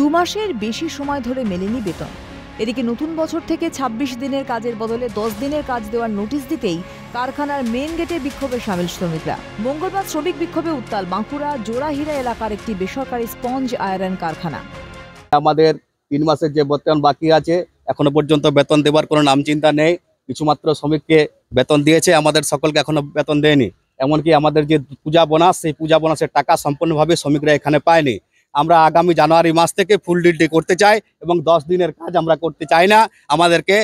2 মাসের বেশি সময় ধরে মেলেনি বেতন। এদিকে নতুন বছর থেকে 26 দিনের কাজের বদলে 10 দিনের কাজ দেওয়ার নোটিশ দিতেই কারখানার মেন গেটে বিক্ষোভে সামিল শ্রমিকরা। মঙ্গলবার শ্রমিক বিক্ষোভে উত্তাল বাঁকুড়া জোড়াহীরা এলাকার একটি বেসরকারি স্পঞ্জ আয়রন কারখানা। আমাদের 3 মাসের যে বেতন বাকি আছে, এখনো পর্যন্ত বেতন দেওয়ার কোনো নামচিন্তা নেই। কিছুমাত্র শ্রমিককে বেতন দিয়েছে, আমাদের সকলকে এখনো বেতন দেয়নি। এমনকি আমাদের যে পূজা বোনাস, সেই পূজা বোনাসের টাকা সম্পূর্ণভাবে শ্রমিকরা এখানে পায়নি। আমরা আগামী জানুয়ারি মাস থেকে ফুল ডিউটি করতে চাই এবং 10 দিনের কাজ আমরা করতে চাই না। আমাদেরকে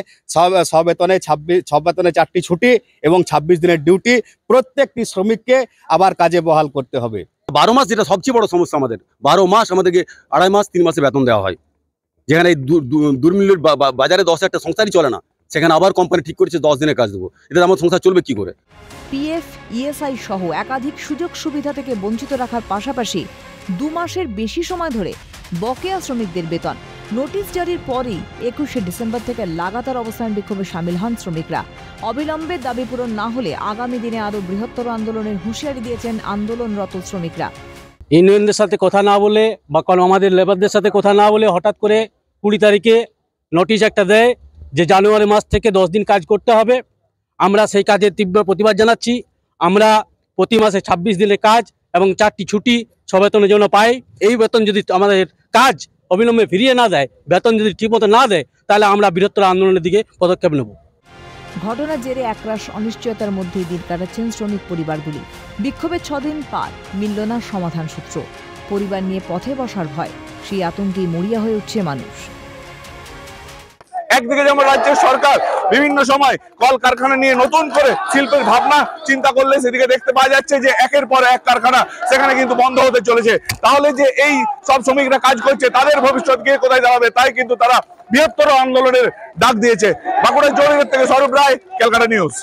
সবেতনে 4টি ছুটি এবং 26 দিনের ডিউটি প্রত্যেকটি শ্রমিককে আবার কাজে বহাল করতে হবে। 12 মাস যেটা সবচেয়ে বড় সমস্যা আমাদের, 12 মাস আমাদেরকে 2.5 মাস 3 মাসে বেতন দেওয়া হয়। যেখানে এই দুর্মূল্যের বাজারে 10 একটা সংসারই চলে না, সেখানে আবার কোম্পানি ঠিক করেছে 10 দিনের কাজ দেবো। এতে আমার সংসার চলবে কি করে? পিএফ, ইএসআই সহ একাধিক সুযোগ সুবিধা থেকে বঞ্চিত রাখার পাশাপাশি 2 মাসের বেশি সময় ধরে বকেয়া শ্রমিকদের বেতন। নোটিশ জারির পরই 21শে ডিসেম্বর থেকে লাগাতার অবস্থান বিক্ষোভে সামিল হন শ্রমিকরা। অবিলম্বে দাবি পূরণ না হলে আগামী দিনে আরও বৃহত্তর আন্দোলনের হুঁশিয়ারি দিয়েছেন আন্দোলনরত শ্রমিকরা। ইউনিয়নদের সাথে কথা না বলে বা আমাদের লেবারদের সাথে কথা না বলে হঠাৎ করে 20 তারিখে নোটিশ একটা দেয় যে জানুয়ারি মাস থেকে 10 দিন কাজ করতে হবে। আমরা সেই কাজের তীব্র প্রতিবাদ জানাচ্ছি। আমরা প্রতি মাসে 26 দিনের কাজ এবং 4টি ছুটি সবেতনের জন্য পাই। এই বেতন যদি আমাদের কাজ অবিলম্বে ফিরিয়ে না দেয়, বেতন যদি ঠিকমতো না দেয়, তাহলে আমরা বৃহত্তর আন্দোলনের দিকে পদক্ষেপ নেব। ঘটনার জেরে একরাশ অনিশ্চয়তার মধ্যেই দিন কাটাচ্ছেন শ্রমিক পরিবারগুলি। বিক্ষোভের 6 দিন পার, মিলল না সমাধান সূত্র। পরিবার নিয়ে পথে বসার ভয়, সেই আতঙ্কেই মরিয়া হয়ে উঠছে মানুষ। একদিকে যেমন রাজ্যের সরকার বিভিন্ন সময় কলকারখানা নিয়ে নতুন করে শিল্পের ভাবনা চিন্তা করলে, সেদিকে দেখতে পাওয়া যাচ্ছে যে একের পর এক কারখানা সেখানে কিন্তু বন্ধ হতে চলেছে। তাহলে যে এই সব শ্রমিকরা কাজ করছে, তাদের ভবিষ্যৎ গিয়ে কোথায় দাঁড়াবে? তাই কিন্তু তারা বৃহত্তর আন্দোলনের ডাক দিয়েছে। বাঁকুড়া জোড়াহীরা থেকে স্বরূপ রায়, ক্যালকাটা নিউজ।